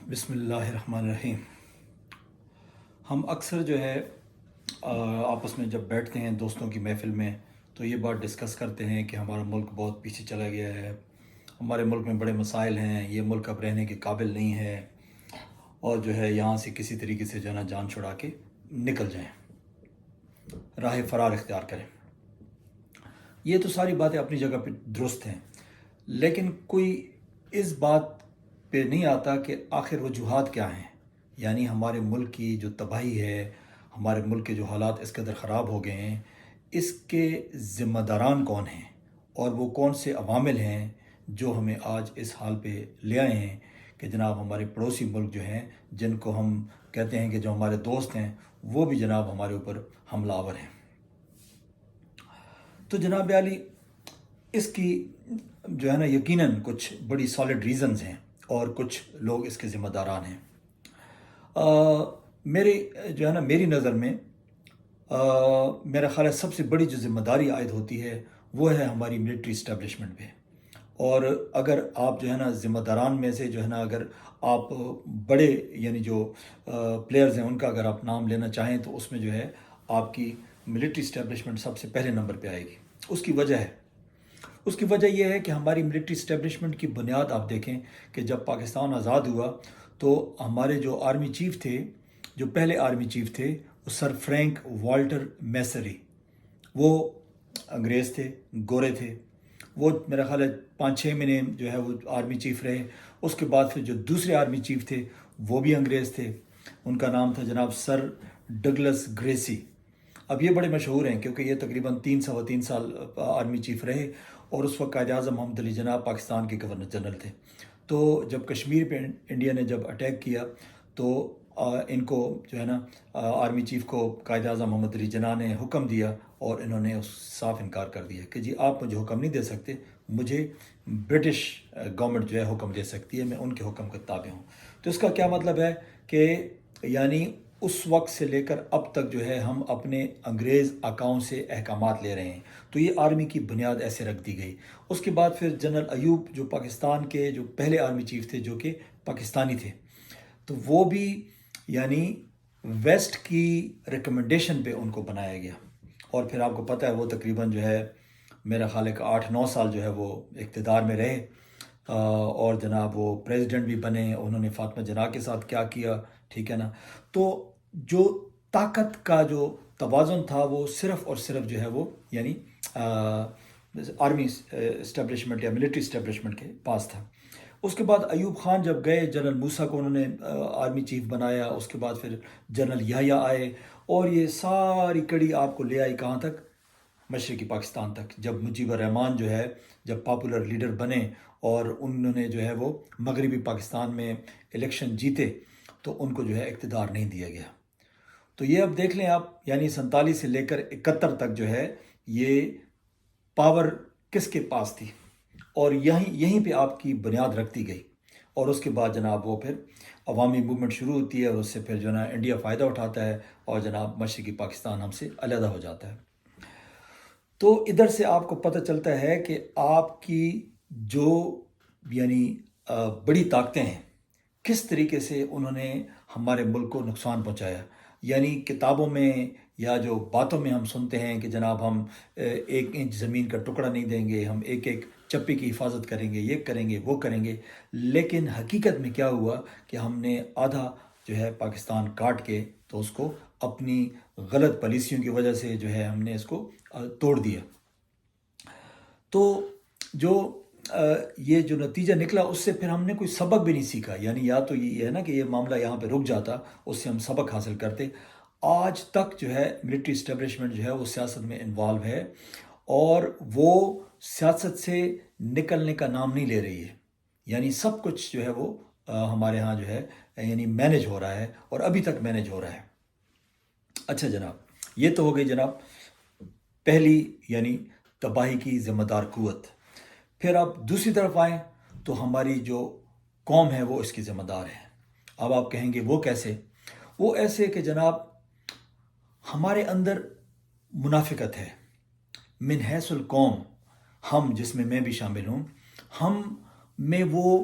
بسم اللہ الرحمن الرحیم۔ ہم اکثر جو ہے آپس میں جب بیٹھتے ہیں دوستوں کی محفل میں تو یہ بات ڈسکس کرتے ہیں کہ ہمارا ملک بہت پیچھے چلا گیا ہے، ہمارے ملک میں بڑے مسائل ہیں، یہ ملک اب رہنے کے قابل نہیں ہے، اور جو ہے یہاں سے کسی طریقے سے جو ہے نا جان چھڑا کے نکل جائیں، راہ فرار اختیار کریں۔ یہ تو ساری باتیں اپنی جگہ پہ درست ہیں، لیکن کوئی اس بات پہ نہیں آتا کہ آخر وجوہات کیا ہیں۔ یعنی ہمارے ملک کی جو تباہی ہے، ہمارے ملک کے جو حالات اس قدر خراب ہو گئے ہیں، اس کے ذمہ داران کون ہیں، اور وہ کون سے عوامل ہیں جو ہمیں آج اس حال پہ لے آئے ہیں کہ جناب ہمارے پڑوسی ملک جو ہیں، جن کو ہم کہتے ہیں کہ جو ہمارے دوست ہیں، وہ بھی جناب ہمارے اوپر حملہ آور ہیں۔ تو جناب عالی، اس کی جو ہے نا یقیناً کچھ بڑی سالڈ ریزنز ہیں اور کچھ لوگ اس کے ذمہ داران ہیں۔ میرے جو ہے نا میری نظر میں میرا خیال ہے سب سے بڑی جو ذمہ داری عائد ہوتی ہے وہ ہے ہماری ملٹری اسٹیبلشمنٹ پہ۔ اور اگر آپ جو ہے نا ذمہ داران میں سے جو ہے نا اگر آپ بڑے یعنی جو پلیئرز ہیں ان کا اگر آپ نام لینا چاہیں تو اس میں جو ہے آپ کی ملٹری اسٹیبلشمنٹ سب سے پہلے نمبر پہ آئے گی۔ اس کی وجہ یہ ہے کہ ہماری ملٹری اسٹیبلشمنٹ کی بنیاد آپ دیکھیں کہ جب پاکستان آزاد ہوا تو ہمارے جو آرمی چیف تھے، جو پہلے آرمی چیف تھے، وہ سر فرینک والٹر میسری، وہ انگریز تھے، گورے تھے۔ وہ میرا خیال ہے 5-6 مہینے جو ہے وہ آرمی چیف رہے۔ اس کے بعد پھر جو دوسرے آرمی چیف تھے وہ بھی انگریز تھے، ان کا نام تھا جناب سر ڈگلس گریسی۔ اب یہ بڑے مشہور ہیں کیونکہ یہ تقریباً 3 سال آرمی چیف رہے، اور اس وقت قائد اعظم محمد علی جناح پاکستان کے گورنر جنرل تھے۔ تو جب کشمیر پہ انڈیا نے جب اٹیک کیا تو ان کو جو ہے نا آرمی چیف کو قائد اعظم محمد علی جناح نے حکم دیا، اور انہوں نے صاف انکار کر دیا کہ جی آپ مجھے حکم نہیں دے سکتے، مجھے برٹش گورنمنٹ جو ہے حکم دے سکتی ہے، میں ان کے حکم کے تابع ہوں۔ تو اس کا کیا مطلب ہے کہ یعنی اس وقت سے لے کر اب تک جو ہے ہم اپنے انگریز آقاؤں سے احکامات لے رہے ہیں۔ تو یہ آرمی کی بنیاد ایسے رکھ دی گئی۔ اس کے بعد پھر جنرل ایوب جو پاکستان کے جو پہلے آرمی چیف تھے، جو کہ پاکستانی تھے، تو وہ بھی یعنی ویسٹ کی ریکمنڈیشن پہ ان کو بنایا گیا، اور پھر آپ کو پتہ ہے وہ تقریباً جو ہے میرا خیال ہے کہ 8-9 سال جو ہے وہ اقتدار میں رہے، اور جناب وہ پریزیڈنٹ بھی بنے۔ انہوں نے فاطمہ جناح کے ساتھ کیا کیا، ٹھیک ہے نا۔ تو جو طاقت کا جو توازن تھا وہ صرف اور صرف جو ہے وہ یعنی آرمی اسٹیبلشمنٹ یا ملٹری اسٹیبلشمنٹ کے پاس تھا۔ اس کے بعد ایوب خان جب گئے، جنرل موسیٰ کو انہوں نے آرمی چیف بنایا، اس کے بعد پھر جنرل یحییٰ آئے، اور یہ ساری کڑی آپ کو لے آئی کہاں تک؟ مشرقی پاکستان تک۔ جب مجیب الرحمان جو ہے جب پاپولر لیڈر بنے اور انہوں نے جو ہے وہ مغربی پاکستان میں الیکشن جیتے، تو ان کو جو ہے اقتدار نہیں دیا گیا۔ تو یہ اب دیکھ لیں آپ، یعنی 47 سے لے کر 71 تک جو ہے یہ پاور کس کے پاس تھی، اور یہیں پہ آپ کی بنیاد رکھتی گئی۔ اور اس کے بعد جناب وہ پھر عوامی موومنٹ شروع ہوتی ہے، اور اس سے پھر جو ہے نا انڈیا فائدہ اٹھاتا ہے، اور جناب مشرقی پاکستان ہم سے علیحدہ ہو جاتا ہے۔ تو ادھر سے آپ کو پتہ چلتا ہے کہ آپ کی جو یعنی بڑی طاقتیں ہیں، کس طریقے سے انہوں نے ہمارے ملک کو نقصان پہنچایا۔ یعنی کتابوں میں یا جو باتوں میں ہم سنتے ہیں کہ جناب ہم 1 انچ زمین کا ٹکڑا نہیں دیں گے، ہم ایک چپی کی حفاظت کریں گے، یہ کریں گے، وہ کریں گے، لیکن حقیقت میں کیا ہوا کہ ہم نے آدھا جو ہے پاکستان کاٹ کے تو اس کو اپنی غلط پالیسیوں کی وجہ سے جو ہے ہم نے اس کو توڑ دیا۔ تو جو یہ جو نتیجہ نکلا اس سے پھر ہم نے کوئی سبق بھی نہیں سیکھا۔ یعنی یا تو یہ ہے نا کہ یہ معاملہ یہاں پہ رک جاتا، اس سے ہم سبق حاصل کرتے۔ آج تک جو ہے ملٹری اسٹیبلشمنٹ جو ہے وہ سیاست میں انوالو ہے، اور وہ سیاست سے نکلنے کا نام نہیں لے رہی ہے۔ یعنی سب کچھ جو ہے وہ ہمارے ہاں جو ہے یعنی مینج ہو رہا ہے، اور ابھی تک مینج ہو رہا ہے۔ اچھا جناب، یہ تو ہو گئی جناب پہلی یعنی تباہی کی ذمہ دار قوت۔ پھر آپ دوسری طرف آئیں تو ہماری جو قوم ہے وہ اس کی ذمہ دار ہے۔ اب آپ کہیں گے وہ کیسے؟ وہ ایسے کہ جناب ہمارے اندر منافقت ہے، من حیث القوم، ہم جس میں بھی شامل ہوں، ہم میں وہ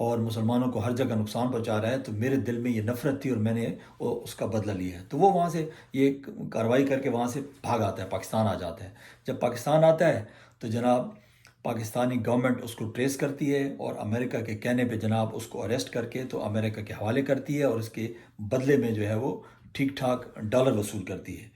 اور مسلمانوں کو ہر جگہ نقصان پہنچا رہا ہے، تو میرے دل میں یہ نفرت تھی اور میں نے اس کا بدلہ لیا ہے۔ تو وہ وہاں سے یہ کارروائی کر کے وہاں سے بھاگ آتا ہے، پاکستان آ جاتا ہے۔ جب پاکستان آتا ہے تو جناب پاکستانی گورنمنٹ اس کو ٹریس کرتی ہے اور امریکہ کے کہنے پہ جناب اس کو اریسٹ کر کے تو امریکہ کے حوالے کرتی ہے، اور اس کے بدلے میں جو ہے وہ ٹھیک ٹھاک ڈالر وصول کرتی ہے۔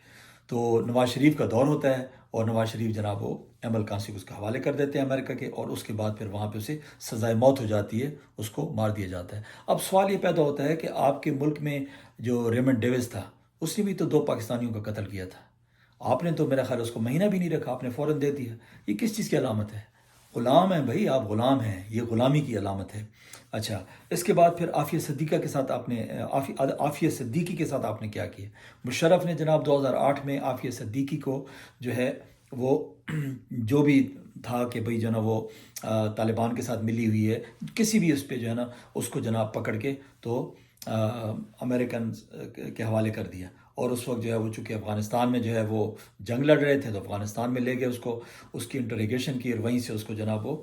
تو نواز شریف کا دور ہوتا ہے اور نواز شریف جناب وہ ایم کانسی کو اس کے حوالے کر دیتے ہیں امریکہ کے، اور اس کے بعد پھر وہاں پہ اسے سزائے موت ہو جاتی ہے، اس کو مار دیا جاتا ہے۔ اب سوال یہ پیدا ہوتا ہے کہ آپ کے ملک میں جو ریمنڈ ڈیوس تھا، اس نے بھی تو 2 پاکستانیوں کا قتل کیا تھا، آپ نے تو میرا خیال اس کو مہینہ بھی نہیں رکھا، آپ نے فوراً دے دیا۔ یہ کس چیز کی علامت ہے؟ غلام ہیں بھائی، آپ غلام ہیں، یہ غلامی کی علامت ہے۔ اچھا، اس کے بعد پھر عافیہ صدیقہ کے ساتھ آپ نے عافیہ صدیقی کے ساتھ آپ نے کیا کیا؟ مشرف نے جناب 2008 میں عافیہ صدیقی کو جو ہے وہ جو بھی تھا کہ بھئی جو ہے نا وہ طالبان کے ساتھ ملی ہوئی ہے، کسی بھی اس پہ جو ہے نا اس کو جناب پکڑ کے تو امریکن کے حوالے کر دیا، اور اس وقت جو ہے وہ چونکہ افغانستان میں جو ہے وہ جنگ لڑ رہے تھے تو افغانستان میں لے گئے اس کو، اس کی انٹروگیشن کی، اور وہیں سے اس کو جناب وہ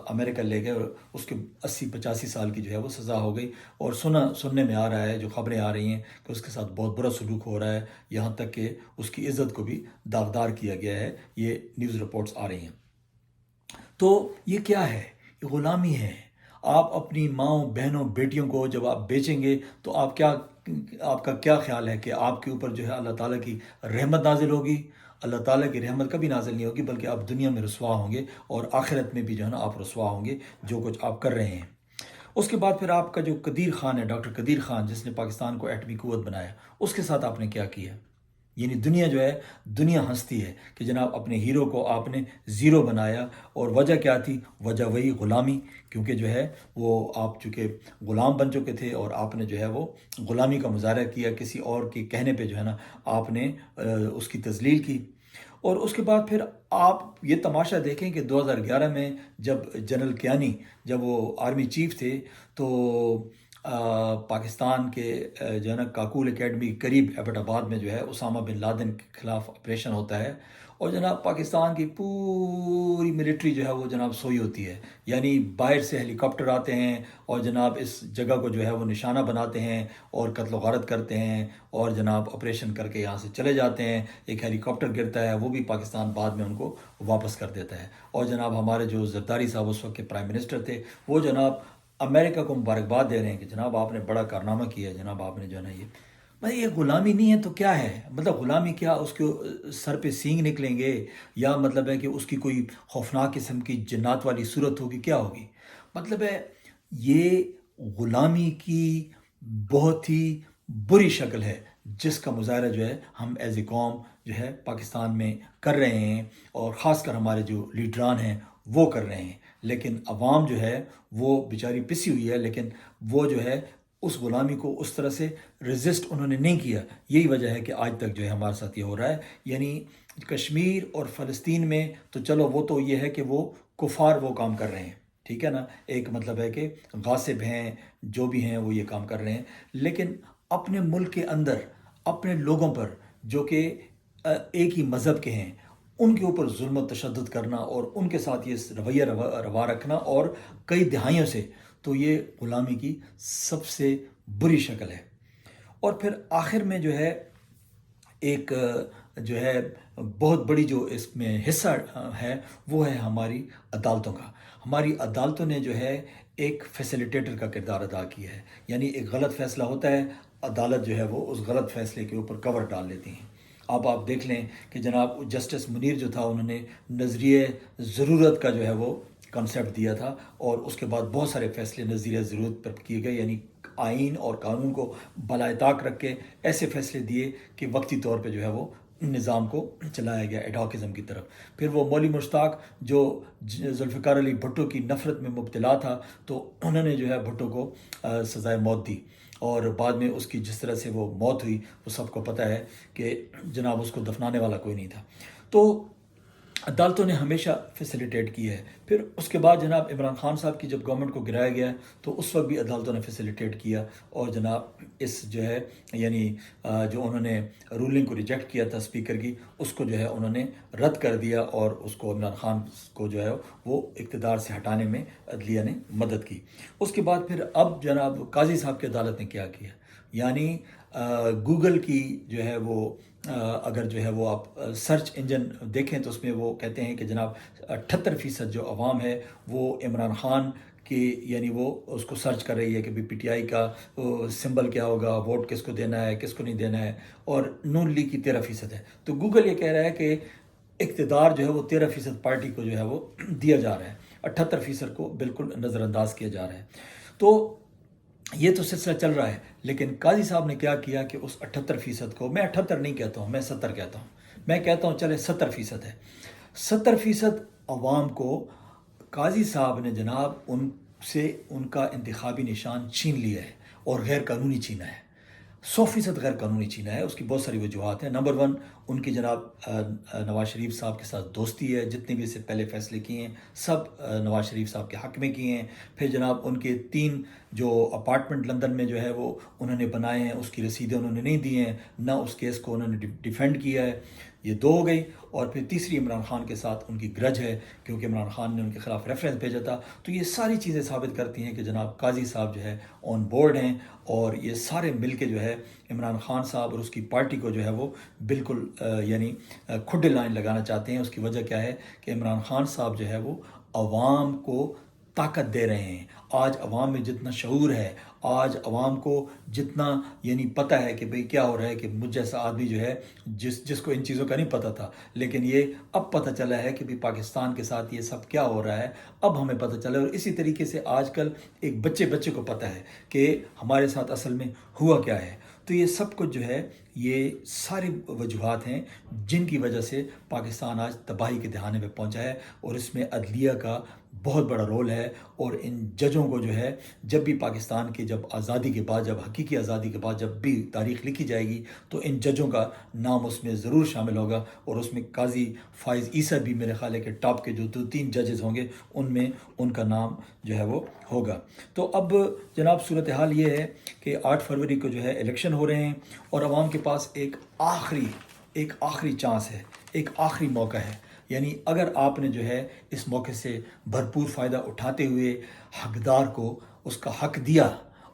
امریکہ لے گئے، اور اس کے 80-85 سال کی جو ہے وہ سزا ہو گئی۔ اور سننے میں آ رہا ہے، جو خبریں آ رہی ہیں کہ اس کے ساتھ بہت برا سلوک ہو رہا ہے، یہاں تک کہ اس کی عزت کو بھی داغدار کیا گیا ہے، یہ نیوز رپورٹس آ رہی ہیں۔ تو یہ کیا ہے؟ یہ غلامی ہے۔ آپ اپنی ماؤں، بہنوں، بیٹیوں کو جب آپ بیچیں گے تو آپ کا کیا خیال ہے کہ آپ کے اوپر جو ہے اللہ تعالیٰ کی رحمت نازل ہوگی؟ اللہ تعالیٰ کی رحمت کبھی نازل نہیں ہوگی، بلکہ آپ دنیا میں رسوا ہوں گے، اور آخرت میں بھی جو ہے نا آپ رسوا ہوں گے جو کچھ آپ کر رہے ہیں۔ اس کے بعد پھر آپ کا جو قدیر خان ہے، ڈاکٹر قدیر خان، جس نے پاکستان کو ایٹمی قوت بنایا، اس کے ساتھ آپ نے کیا کیا؟ یعنی دنیا جو ہے، دنیا ہنستی ہے کہ جناب اپنے ہیرو کو آپ نے زیرو بنایا، اور وجہ کیا تھی؟ وجہ وہی غلامی، کیونکہ جو ہے وہ آپ چونکہ غلام بن چکے تھے، اور آپ نے جو ہے وہ غلامی کا مظاہرہ کیا، کسی اور کے کہنے پہ جو ہے نا آپ نے اس کی تذلیل کی۔ اور اس کے بعد پھر آپ یہ تماشا دیکھیں کہ 2011 میں جب جنرل کیانی، جب وہ آرمی چیف تھے، تو پاکستان کے جو ہے نا کاکول اکیڈمی کے قریب ایبٹ آباد میں جو ہے اسامہ بن لادن کے خلاف آپریشن ہوتا ہے، اور جناب پاکستان کی پوری ملٹری جو ہے وہ جناب سوئی ہوتی ہے، یعنی باہر سے ہیلی کاپٹر آتے ہیں اور جناب اس جگہ کو جو ہے وہ نشانہ بناتے ہیں اور قتل و غارت کرتے ہیں، اور جناب آپریشن کر کے یہاں سے چلے جاتے ہیں۔ ایک ہیلی کاپٹر گرتا ہے، وہ بھی پاکستان بعد میں ان کو واپس کر دیتا ہے۔ اور جناب ہمارے جو زرداری صاحب اس وقت کے پرائم منسٹر تھے، وہ جناب امریکہ کو مبارکباد دے رہے ہیں کہ جناب آپ نے بڑا کارنامہ کیا ہے، جناب آپ نے جو ہے نا یہ غلامی نہیں ہے تو کیا ہے؟ مطلب غلامی کیا، اس کے سر پہ سینگ نکلیں گے، یا مطلب ہے کہ اس کی کوئی خوفناک قسم کی جنات والی صورت ہوگی، کیا ہوگی؟ مطلب ہے یہ غلامی کی بہت ہی بری شکل ہے، جس کا مظاہرہ جو ہے ہم ایز اے قوم جو ہے پاکستان میں کر رہے ہیں، اور خاص کر ہمارے جو لیڈران ہیں وہ کر رہے ہیں۔ لیکن عوام جو ہے وہ بیچاری پسی ہوئی ہے، لیکن وہ جو ہے اس غلامی کو اس طرح سے ریزسٹ انہوں نے نہیں کیا۔ یہی وجہ ہے کہ آج تک جو ہے ہمارے ساتھ یہ ہو رہا ہے۔ یعنی کشمیر اور فلسطین میں تو چلو وہ تو یہ ہے کہ وہ کفار وہ کام کر رہے ہیں، ٹھیک ہے نا، ایک مطلب ہے کہ غاصب ہیں، جو بھی ہیں وہ یہ کام کر رہے ہیں، لیکن اپنے ملک کے اندر اپنے لوگوں پر جو کہ ایک ہی مذہب کے ہیں، ان کے اوپر ظلم و تشدد کرنا، اور ان کے ساتھ یہ رویہ روا رکھنا، اور کئی دہائیوں سے، تو یہ غلامی کی سب سے بری شکل ہے۔ اور پھر آخر میں جو ہے ایک جو ہے بہت بڑی جو اس میں حصہ ہے، وہ ہے ہماری عدالتوں کا۔ ہماری عدالتوں نے جو ہے ایک فیسیلیٹیٹر کا کردار ادا کیا ہے، یعنی ایک غلط فیصلہ ہوتا ہے، عدالت جو ہے وہ اس غلط فیصلے کے اوپر کور ڈال لیتی ہیں۔ اب آپ دیکھ لیں کہ جناب جسٹس منیر جو تھا، انہوں نے نظریہ ضرورت کا جو ہے وہ کنسیپٹ دیا تھا، اور اس کے بعد بہت سارے فیصلے نظریہ ضرورت پر کیے گئے، یعنی آئین اور قانون کو بالائے طاق رکھ کے ایسے فیصلے دیے کہ وقتی طور پہ جو ہے وہ نظام کو چلایا گیا ایڈاکزم کی طرف۔ پھر وہ مولوی مشتاق جو ذوالفقار علی بھٹو کی نفرت میں مبتلا تھا، تو انہوں نے جو ہے بھٹو کو سزائے موت دی، اور بعد میں اس کی جس طرح سے وہ موت ہوئی وہ سب کو پتہ ہے کہ جناب اس کو دفنانے والا کوئی نہیں تھا۔ تو عدالتوں نے ہمیشہ فیسیلیٹیٹ کی ہے. پھر اس کے بعد جناب عمران خان صاحب کی جب گورنمنٹ کو گرایا گیا تو اس وقت بھی عدالتوں نے فیسیلیٹیٹ کیا اور جناب اس جو ہے یعنی جو انہوں نے رولنگ کو ریجیکٹ کیا تھا اسپیکر کی, اس کو جو ہے انہوں نے رد کر دیا اور اس کو عمران خان کو جو ہے وہ اقتدار سے ہٹانے میں عدلیہ نے مدد کی. اس کے بعد پھر اب جناب قاضی صاحب کی عدالت نے کیا کیا, یعنی گوگل کی جو ہے وہ اگر جو ہے وہ آپ سرچ انجن دیکھیں تو اس میں وہ کہتے ہیں کہ جناب 78% جو عوام ہے وہ عمران خان کی یعنی وہ اس کو سرچ کر رہی ہے کہ بھی پی ٹی آئی کا سمبل کیا ہوگا, ووٹ کس کو دینا ہے کس کو نہیں دینا ہے, اور نون لیگ کی 13% ہے. تو گوگل یہ کہہ رہا ہے کہ اقتدار جو ہے وہ 13% پارٹی کو جو ہے وہ دیا جا رہا ہے, 78% کو بالکل نظر انداز کیا جا رہا ہے. تو یہ تو سلسلہ چل رہا ہے, لیکن قاضی صاحب نے کیا کیا کہ اس 78% کو, میں 78 نہیں کہتا ہوں, میں 70 کہتا ہوں, میں کہتا ہوں چلے 70% ہے, 70% عوام کو قاضی صاحب نے جناب ان سے ان کا انتخابی نشان چھین لیا ہے اور غیر قانونی چھینا ہے. 100% غیر قانونی چھینا ہے. اس کی بہت ساری وجوہات ہیں. نمبر 1 ان کی جناب نواز شریف صاحب کے ساتھ دوستی ہے, جتنے بھی اس سے پہلے فیصلے کیے ہیں سب نواز شریف صاحب کے حق میں کیے ہیں. پھر جناب ان کے 3 جو اپارٹمنٹ لندن میں جو ہے وہ انہوں نے بنائے ہیں, اس کی رسیدیں انہوں نے نہیں دی ہیں, نہ اس کیس کو انہوں نے ڈیفینڈ کیا ہے. یہ 2 ہو گئی. اور پھر تیسری عمران خان کے ساتھ ان کی گرج ہے کیونکہ عمران خان نے ان کے خلاف ریفرنس بھیجا تھا. تو یہ ساری چیزیں ثابت کرتی ہیں کہ جناب قاضی صاحب جو ہے آن بورڈ ہیں, اور یہ سارے مل کے جو ہے عمران خان صاحب اور اس کی پارٹی کو جو ہے وہ بالکل یعنی کھڈے لائن لگانا چاہتے ہیں. اس کی وجہ کیا ہے کہ عمران خان صاحب جو ہے وہ عوام کو طاقت دے رہے ہیں. آج عوام میں جتنا شعور ہے, آج عوام کو جتنا یعنی پتہ ہے کہ بھئی کیا ہو رہا ہے, کہ مجھ جیسا آدمی جو ہے جس کو ان چیزوں کا نہیں پتہ تھا, لیکن یہ اب پتہ چلا ہے کہ بھی پاکستان کے ساتھ یہ سب کیا ہو رہا ہے, اب ہمیں پتہ چلا. اور اسی طریقے سے آج کل ایک بچے کو پتہ ہے کہ ہمارے ساتھ اصل میں ہوا کیا ہے. تو یہ سب کچھ جو ہے یہ ساری وجوہات ہیں جن کی وجہ سے پاکستان آج تباہی کے دہانے پہ پہنچا ہے, اور اس میں عدلیہ کا بہت بڑا رول ہے. اور ان ججوں کو جو ہے جب بھی پاکستان کی جب آزادی کے بعد, جب حقیقی آزادی کے بعد جب بھی تاریخ لکھی جائے گی تو ان ججوں کا نام اس میں ضرور شامل ہوگا. اور اس میں قاضی فائز عیسیٰ بھی میرے خیال ہے کہ ٹاپ کے جو 2-3 ججز ہوں گے ان میں ان کا نام جو ہے وہ ہوگا. تو اب جناب صورتحال یہ ہے کہ 8 فروری کو جو ہے الیکشن ہو رہے ہیں, اور عوام کے پاس ایک آخری چانس ہے, ایک آخری موقع ہے. یعنی اگر آپ نے جو ہے اس موقع سے بھرپور فائدہ اٹھاتے ہوئے حقدار کو اس کا حق دیا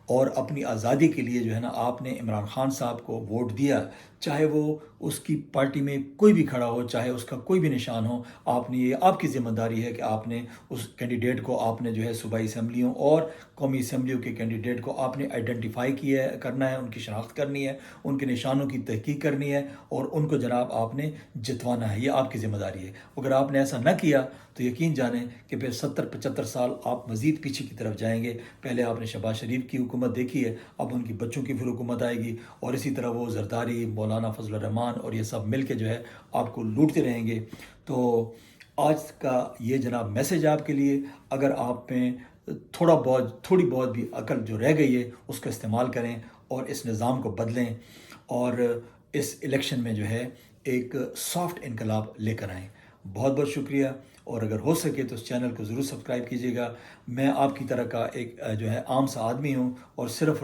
اور اپنی آزادی کے لیے جو ہے نا آپ نے عمران خان صاحب کو ووٹ دیا, چاہے وہ اس کی پارٹی میں کوئی بھی کھڑا ہو, چاہے اس کا کوئی بھی نشان ہو, آپ نے یہ آپ کی ذمہ داری ہے کہ آپ نے اس کینڈیڈیٹ کو آپ نے جو ہے صوبائی اسمبلیوں اور قومی اسمبلیوں کے کینڈیڈیٹ کو آپ نے آئیڈینٹیفائی کرنا ہے, ان کی شناخت کرنی ہے, ان کے نشانوں کی تحقیق کرنی ہے, اور ان کو جناب آپ نے جتوانا ہے. یہ آپ کی ذمہ داری ہے. اگر آپ نے ایسا نہ کیا تو یقین جانیں کہ پھر 70-75 سال آپ مزید پیچھے کی طرف جائیں گے. پہلے آپ نے شہباز شریف کی حکومت دیکھی ہے, اب ان کی بچوں کی پھر حکومت آئے گی, اور اسی طرح وہ زرداری, مولانا فضل الرحمان اور یہ سب مل کے جو ہے آپ کو لوٹتے رہیں گے. تو آج کا یہ جناب میسج آپ کے لیے, اگر آپ میں تھوڑی بہت بھی عقل جو رہ گئی ہے اس کا استعمال کریں اور اس نظام کو بدلیں, اور اس الیکشن میں جو ہے ایک سافٹ انقلاب لے کر آئیں. بہت بہت شکریہ, اور اگر ہو سکے تو اس چینل کو ضرور سبسکرائب کیجیے گا. میں آپ کی طرح کا ایک جو ہے عام سا آدمی ہوں, اور صرف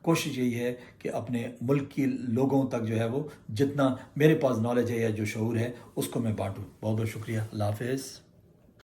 کوشش یہی ہے کہ اپنے ملک کی لوگوں تک جو ہے وہ جتنا میرے پاس نالج ہے یا جو شعور ہے اس کو میں بانٹوں. بہت بہت شکریہ. اللہ حافظ.